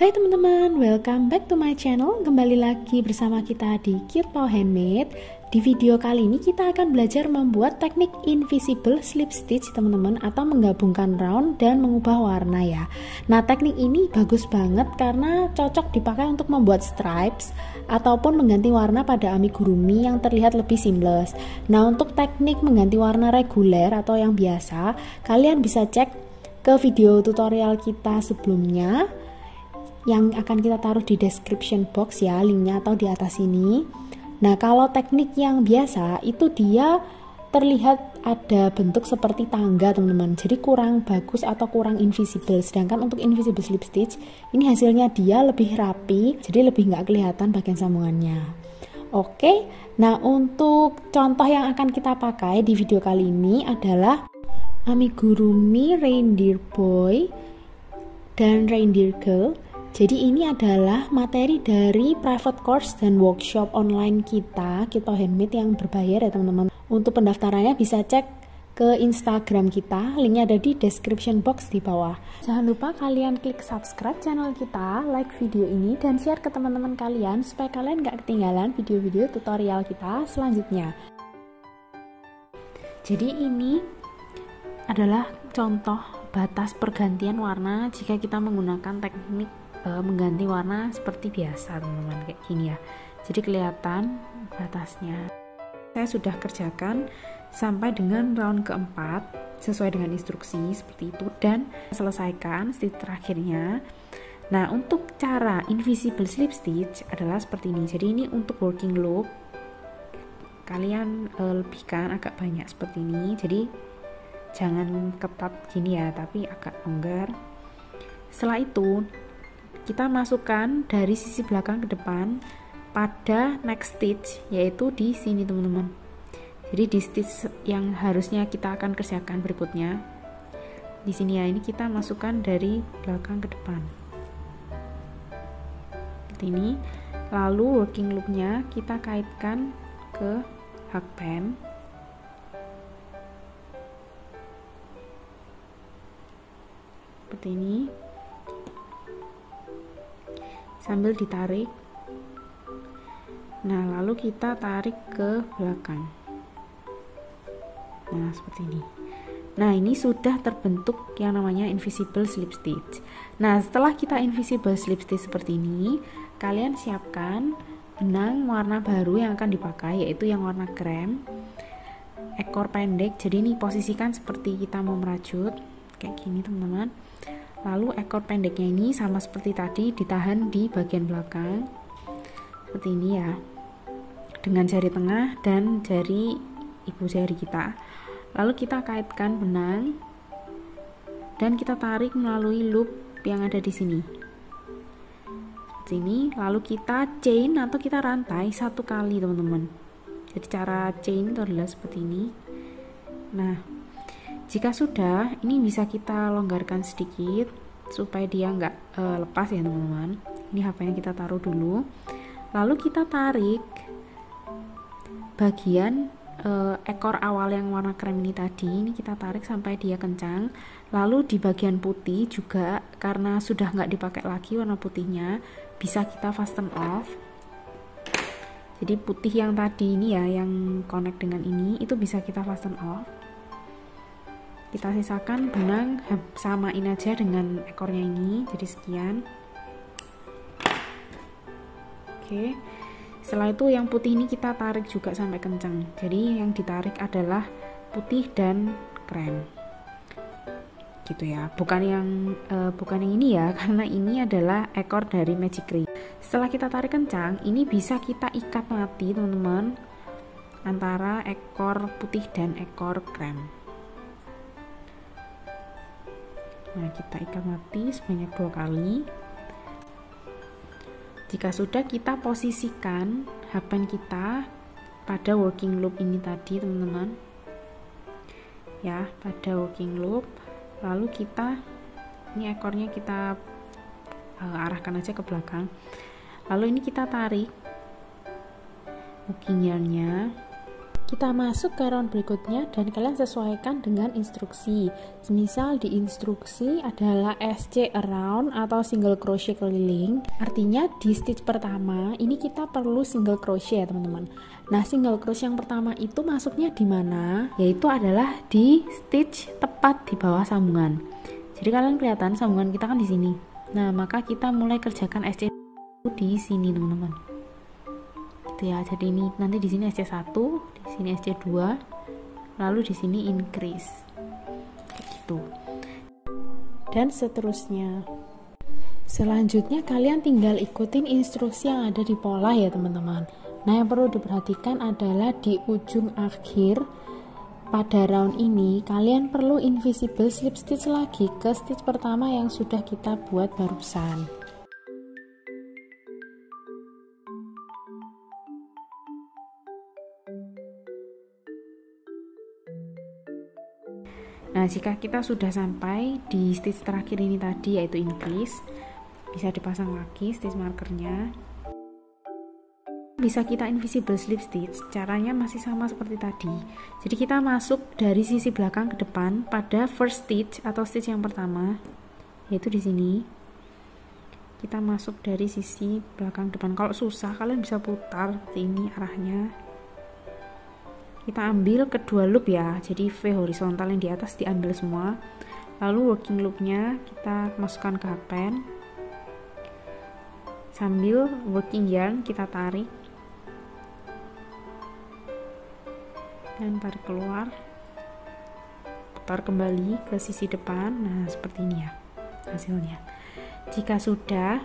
Hai teman-teman, welcome back to my channel. Kembali lagi bersama kita di Kirpau Handmade. Di video kali ini kita akan belajar membuat teknik invisible slip stitch teman-teman, atau menggabungkan round dan mengubah warna ya. Nah, teknik ini bagus banget karena cocok dipakai untuk membuat stripes ataupun mengganti warna pada amigurumi yang terlihat lebih seamless. Nah, untuk teknik mengganti warna reguler atau yang biasa, kalian bisa cek ke video tutorial kita sebelumnya yang akan kita taruh di description box ya, linknya atau di atas ini. Nah, kalau teknik yang biasa itu dia terlihat ada bentuk seperti tangga teman-teman, jadi kurang bagus atau kurang invisible. Sedangkan untuk invisible slip stitch ini hasilnya dia lebih rapi, jadi lebih nggak kelihatan bagian sambungannya. Oke, nah untuk contoh yang akan kita pakai di video kali ini adalah amigurumi reindeer boy dan reindeer girl. Jadi ini adalah materi dari private course dan workshop online kita Handmade yang berbayar ya teman-teman. Untuk pendaftarannya bisa cek ke Instagram kita, linknya ada di description box di bawah. Jangan lupa kalian klik subscribe channel kita, like video ini, dan share ke teman-teman kalian supaya kalian gak ketinggalan video-video tutorial kita selanjutnya. Jadi ini adalah contoh batas pergantian warna jika kita menggunakan teknik mengganti warna seperti biasa teman-teman, kayak gini ya. Jadi kelihatan batasnya. Saya sudah kerjakan sampai dengan round keempat sesuai dengan instruksi seperti itu dan selesaikan stitch terakhirnya. Nah, untuk cara invisible slip stitch adalah seperti ini. Jadi ini untuk working loop kalian lebihkan agak banyak seperti ini. Jadi jangan ketat gini ya, tapi agak longgar. Setelah itu kita masukkan dari sisi belakang ke depan pada next stitch, yaitu di sini teman-teman. Jadi di stitch yang harusnya kita akan kerjakan berikutnya di sini ya, ini kita masukkan dari belakang ke depan seperti ini. Lalu working loopnya kita kaitkan ke hakpen seperti ini sambil ditarik. Nah, lalu kita tarik ke belakang. Nah, seperti ini. Nah, ini sudah terbentuk yang namanya invisible slip stitch. Nah, setelah kita invisible slip stitch seperti ini, kalian siapkan benang warna baru yang akan dipakai, yaitu yang warna krem, ekor pendek. Jadi ini posisikan seperti kita mau merajut kayak gini teman-teman. Lalu ekor pendeknya ini sama seperti tadi ditahan di bagian belakang seperti ini ya, dengan jari tengah dan jari ibu jari kita. Lalu kita kaitkan benang dan kita tarik melalui loop yang ada di sini seperti ini. Lalu kita chain atau kita rantai satu kali teman-teman. Jadi cara chain itu adalah seperti ini. Nah, jika sudah, ini bisa kita longgarkan sedikit supaya dia nggak lepas ya teman-teman. Ini HP-nya kita taruh dulu. Lalu kita tarik bagian ekor awal yang warna krem ini tadi. Ini kita tarik sampai dia kencang. Lalu di bagian putih juga, karena sudah nggak dipakai lagi warna putihnya, bisa kita fasten off. Jadi putih yang tadi ini ya, yang connect dengan ini, itu bisa kita fasten off. Kita sisakan benang, samain aja dengan ekornya ini, jadi sekian. Oke, setelah itu yang putih ini kita tarik juga sampai kencang. Jadi yang ditarik adalah putih dan krem gitu ya, bukan yang ini ya, karena ini adalah ekor dari magic ring. Setelah kita tarik kencang, ini bisa kita ikat mati teman-teman, antara ekor putih dan ekor krem. Nah, kita ikat mati sebanyak 2 kali. Jika sudah, kita posisikan hakpen kita pada working loop ini tadi teman-teman ya, pada working loop. Lalu kita, ini ekornya kita arahkan aja ke belakang. Lalu ini kita tarik hooking yarnnya Kita masuk ke round berikutnya dan kalian sesuaikan dengan instruksi. Misal di instruksi adalah SC around atau single crochet keliling. Artinya di stitch pertama ini kita perlu single crochet ya teman-teman. Nah, single crochet yang pertama itu masuknya di mana? Yaitu adalah di stitch tepat di bawah sambungan. Jadi kalian kelihatan sambungan kita kan di sini. Nah, maka kita mulai kerjakan SC di sini teman-teman. Gitu ya. Jadi ini nanti di sini SC1, di sini SC2, lalu di sini increase. Kayak gitu. Dan seterusnya. Selanjutnya kalian tinggal ikutin instruksi yang ada di pola ya teman-teman. Nah, yang perlu diperhatikan adalah di ujung akhir pada round ini kalian perlu invisible slip stitch lagi ke stitch pertama yang sudah kita buat barusan. Nah, jika kita sudah sampai di stitch terakhir ini tadi yaitu increase, bisa dipasang lagi stitch markernya. Bisa kita invisible slip stitch, caranya masih sama seperti tadi. Jadi kita masuk dari sisi belakang ke depan pada first stitch atau stitch yang pertama, yaitu di sini. Kita masuk dari sisi belakang depan. Kalau susah kalian bisa putar seperti ini arahnya. Kita ambil kedua loop ya, jadi V horizontal yang di atas diambil semua. Lalu working loopnya kita masukkan ke happen. Sambil working yarn kita tarik. Dan tarik keluar, putar kembali ke sisi depan. Nah, seperti ini ya hasilnya. Jika sudah,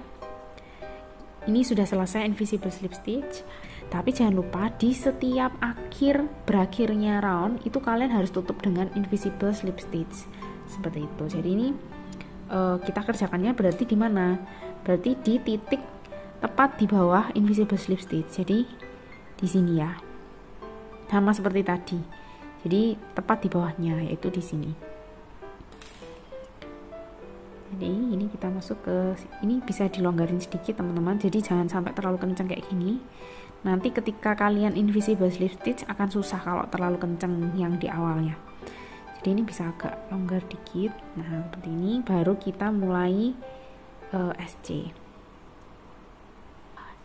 ini sudah selesai invisible slip stitch. Tapi jangan lupa di setiap berakhirnya round itu kalian harus tutup dengan invisible slip stitch seperti itu. Jadi ini kita kerjakannya berarti di mana? Berarti di titik tepat di bawah invisible slip stitch. Jadi di sini ya. Sama seperti tadi. Jadi tepat di bawahnya yaitu di sini. Jadi ini kita masuk ke ini bisa dilonggarin sedikit teman-teman. Jadi jangan sampai terlalu kencang kayak gini. Nanti ketika kalian invisible slip stitch akan susah kalau terlalu kencang yang di awalnya. Jadi ini bisa agak longgar dikit. Nah, seperti ini baru kita mulai SC.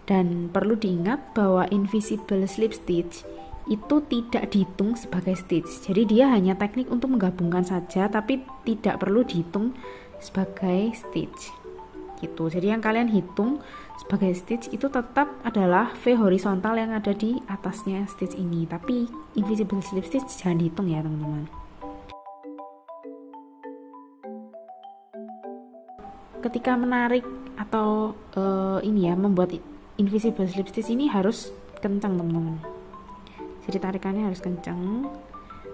Dan perlu diingat bahwa invisible slip stitch itu tidak dihitung sebagai stitch. Jadi dia hanya teknik untuk menggabungkan saja, tapi tidak perlu dihitung sebagai stitch. Gitu. Jadi yang kalian hitung sebagai stitch itu tetap adalah V horizontal yang ada di atasnya stitch ini. Tapi invisible slip stitch jangan dihitung ya teman-teman. Ketika menarik atau ini ya membuat invisible slip stitch ini harus kencang teman-teman. Jadi tarikannya harus kencang.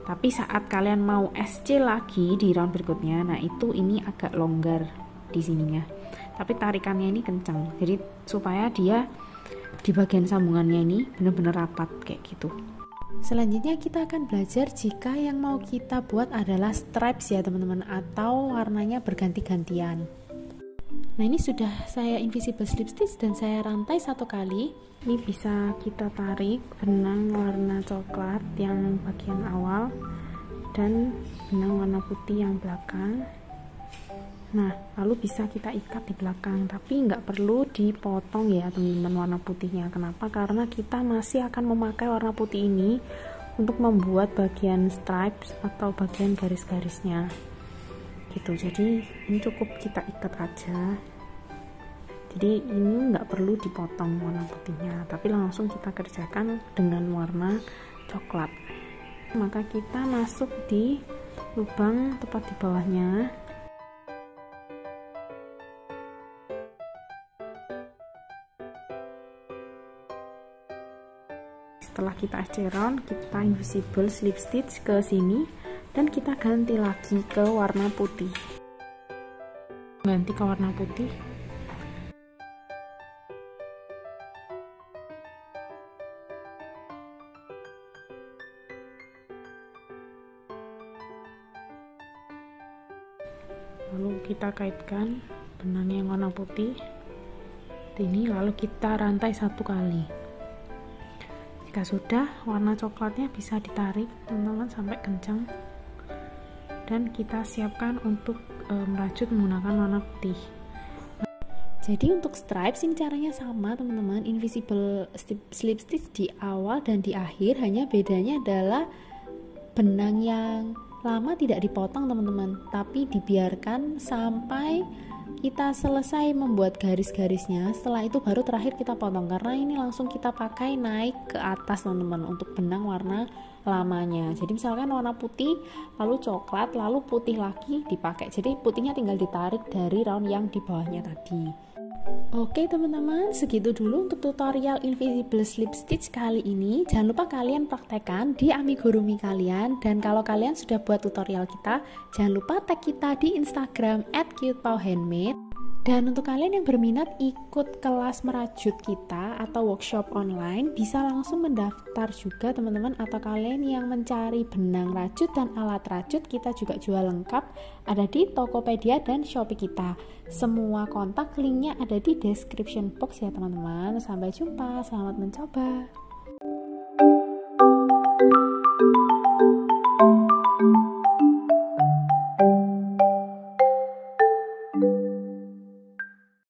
Tapi saat kalian mau SC lagi di round berikutnya, nah itu ini agak longgar di sininya. Tapi tarikannya ini kencang. Jadi supaya dia di bagian sambungannya ini benar-benar rapat kayak gitu. Selanjutnya kita akan belajar jika yang mau kita buat adalah stripes ya teman-teman, atau warnanya berganti-gantian. Nah, ini sudah saya invisible slip stitch dan saya rantai satu kali. Ini bisa kita tarik benang warna coklat yang bagian awal dan benang warna putih yang belakang. Nah, lalu bisa kita ikat di belakang, tapi nggak perlu dipotong ya teman-teman warna putihnya. Kenapa? Karena kita masih akan memakai warna putih ini untuk membuat bagian stripes atau bagian garis-garisnya gitu. Jadi ini cukup kita ikat aja. Jadi ini nggak perlu dipotong warna putihnya, tapi langsung kita kerjakan dengan warna coklat. Maka kita masuk di lubang tepat di bawahnya. Setelah kita SC round, kita invisible slip stitch ke sini dan kita ganti lagi ke warna putih. Ganti ke warna putih. Lalu kita kaitkan benang yang warna putih ini, lalu kita rantai satu kali. Jika sudah, warna coklatnya bisa ditarik teman-teman sampai kencang, dan kita siapkan untuk merajut menggunakan warna putih. Jadi untuk stripes ini caranya sama teman-teman, invisible slip stitch di awal dan di akhir, hanya bedanya adalah benang yang lama tidak dipotong teman-teman, tapi dibiarkan sampai kita selesai membuat garis-garisnya. Setelah itu baru terakhir kita potong, karena ini langsung kita pakai naik ke atas teman-teman untuk benang warna lamanya. Jadi misalkan warna putih, lalu coklat, lalu putih lagi dipakai. Jadi putihnya tinggal ditarik dari round yang di bawahnya tadi. Oke teman-teman, segitu dulu untuk tutorial invisible slip stitch kali ini. Jangan lupa kalian praktekkan di amigurumi kalian, dan kalau kalian sudah buat tutorial kita, jangan lupa tag kita di Instagram @cutepawhandmade. Dan untuk kalian yang berminat ikut kelas merajut kita atau workshop online, bisa langsung mendaftar juga teman-teman. Atau kalian yang mencari benang rajut dan alat rajut, kita juga jual lengkap, ada di Tokopedia dan Shopee kita. Semua kontak linknya ada di description box ya teman-teman. Sampai jumpa, selamat mencoba.